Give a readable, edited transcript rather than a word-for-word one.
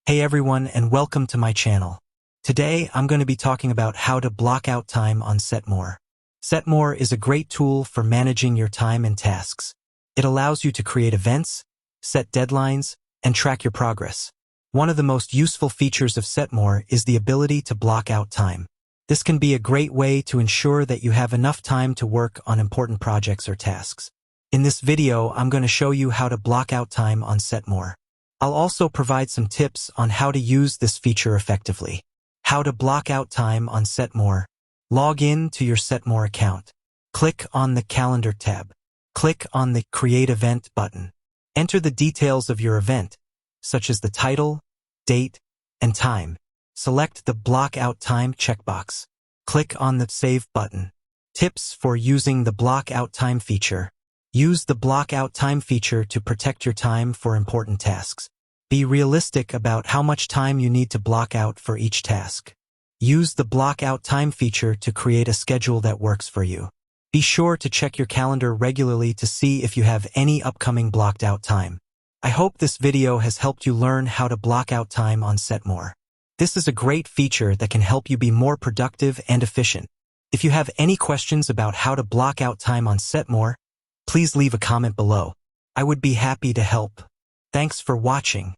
Hey everyone, and welcome to my channel. Today I'm going to be talking about how to block out time on SetMore. SetMore is a great tool for managing your time and tasks. It allows you to create events, set deadlines, and track your progress. One of the most useful features of SetMore is the ability to block out time. This can be a great way to ensure that you have enough time to work on important projects or tasks. In this video, I'm going to show you how to block out time on SetMore. I'll also provide some tips on how to use this feature effectively. How to block out time on SetMore. Log in to your SetMore account. Click on the Calendar tab. Click on the Create Event button. Enter the details of your event, such as the title, date, and time. Select the Block Out Time checkbox. Click on the Save button. Tips for using the Block Out Time feature. Use the Block Out Time feature to protect your time for important tasks. Be realistic about how much time you need to block out for each task. Use the Block Out Time feature to create a schedule that works for you. Be sure to check your calendar regularly to see if you have any upcoming blocked out time. I hope this video has helped you learn how to block out time on SetMore. This is a great feature that can help you be more productive and efficient. If you have any questions about how to block out time on SetMore, please leave a comment below. I would be happy to help. Thanks for watching.